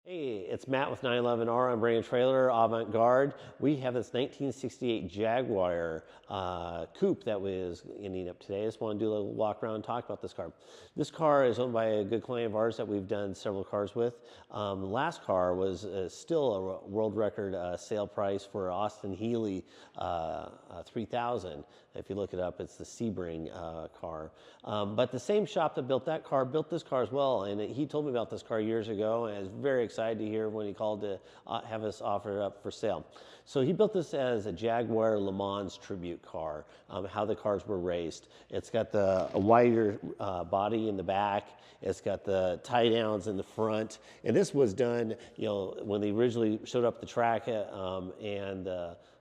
Hey, it's Matt with 911R on Brand Trailer, Avant-Garde. We have this 1968 Jaguar Coupe that was ending up today. I just want to do a little walk around and talk about this car. This car is owned by a good client of ours that we've done several cars with. The last car was still a world record sale price for Austin Healey 3000. If you look it up, it's the Sebring car. But the same shop that built that car built this car as well, and he told me about this car years ago, and I was very excited to hear when he called to have us offer it up for sale. So he built this as a Jaguar Le Mans tribute car, how the cars were raced. It's got a wider body in the back. It's got the tie downs in the front. And this was done, you know, when they originally showed up the track and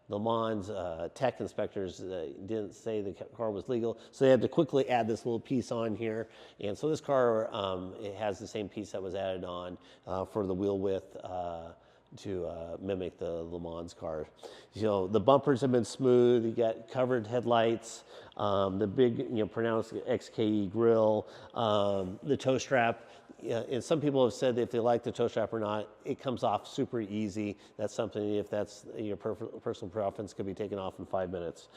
Le Mans tech inspectors didn't say the car was legal, so they had to quickly add this little piece on here. And so this car, it has the same piece that was added on for the wheel width to mimic the Le Mans car. You know, the bumpers have been smooth. You got covered headlights, the big, pronounced XKE grille, the toe strap. And some people have said that if they like the toe strap or not, it comes off super easy. That's something, if that's your personal preference, could be taken off in 5 minutes.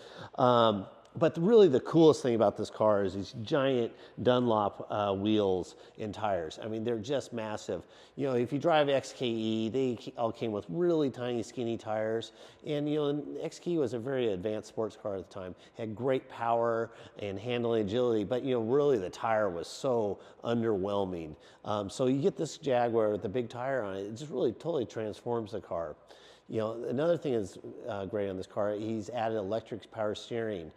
But really the coolest thing about this car is these giant Dunlop wheels and tires. I mean, they're just massive. You know, if you drive XKE, they all came with really tiny, skinny tires. And, XKE was a very advanced sports car at the time. It had great power and handling agility, but, really the tire was so underwhelming. So you get this Jaguar with the big tire on it, it just really totally transforms the car. Another thing is great on this car, he's added electric power steering.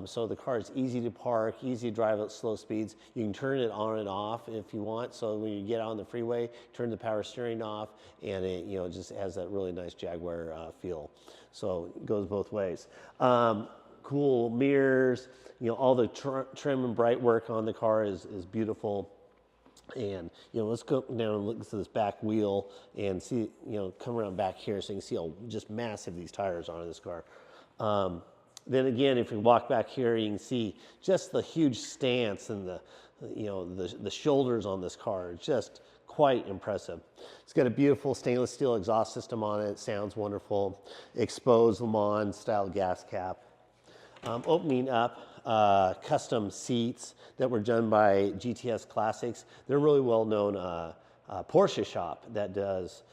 So the car is easy to park, easy to drive at slow speeds. You can turn it on and off if you want. So when you get out on the freeway, turn the power steering off, and it just has that really nice Jaguar feel. So it goes both ways. Cool mirrors, all the trim and bright work on the car is beautiful. And let's go down and look at this back wheel and see, come around back here so you can see how just massive these tires are on this car. Then again, if you walk back here, you can see just the huge stance and the shoulders on this car. It's just quite impressive. It's got a beautiful stainless steel exhaust system on it. It sounds wonderful. Exposed Le Mans style gas cap. Opening up custom seats that were done by GTS Classics. They're a really well-known Porsche shop that does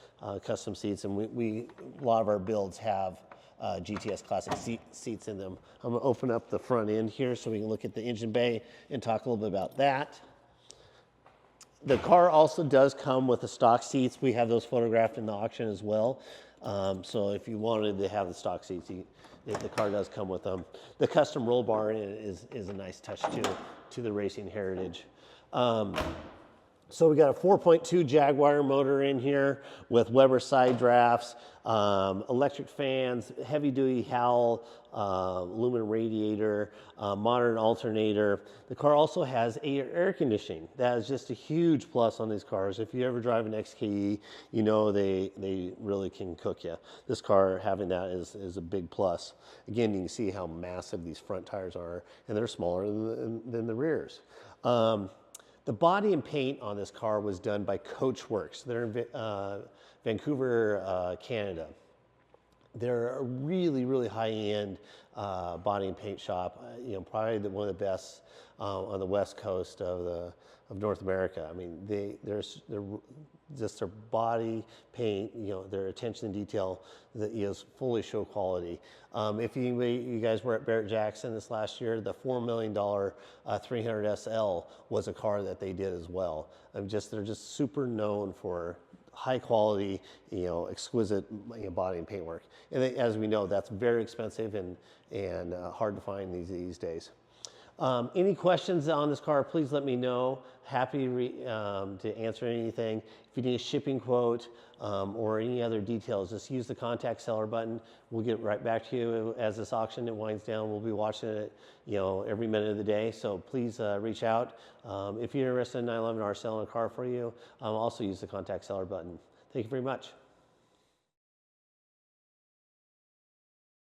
custom seats, and a lot of our builds have GTS Classic seats in them. I'm going to open up the front end here so we can look at the engine bay and talk a little bit about that. The car also does come with the stock seats. We have those photographed in the auction as well. So if you wanted to have the stock seats, the car does come with them. The custom roll bar is a nice touch to the racing heritage. So we got a 4.2 Jaguar motor in here with Weber side drafts, electric fans, heavy-duty Howell aluminum radiator, modern alternator. The car also has air conditioning. That is just a huge plus on these cars. If you ever drive an XKE, they really can cook you. This car having that is a big plus. Again, you can see how massive these front tires are, and they're smaller than the rears. The body and paint on this car was done by Coachworks. They're in Vancouver, Canada. They're a really, really high-end body and paint shop. Probably one of the best on the west coast of North America. I mean, they're just their body paint, their attention to detail that is fully show quality. If you guys were at Barrett-Jackson this last year, the $4 million 300 SL was a car that they did as well. They're just super known for high quality, exquisite body and paint work. And as we know, that's very expensive and hard to find these days. Any questions on this car, please let me know. Happy to answer anything. If you need a shipping quote or any other details, just use the contact seller button. We'll get right back to you as this auction winds down. We'll be watching it, every minute of the day. So please reach out. If you're interested in 911R selling a car for you, also use the contact seller button. Thank you very much.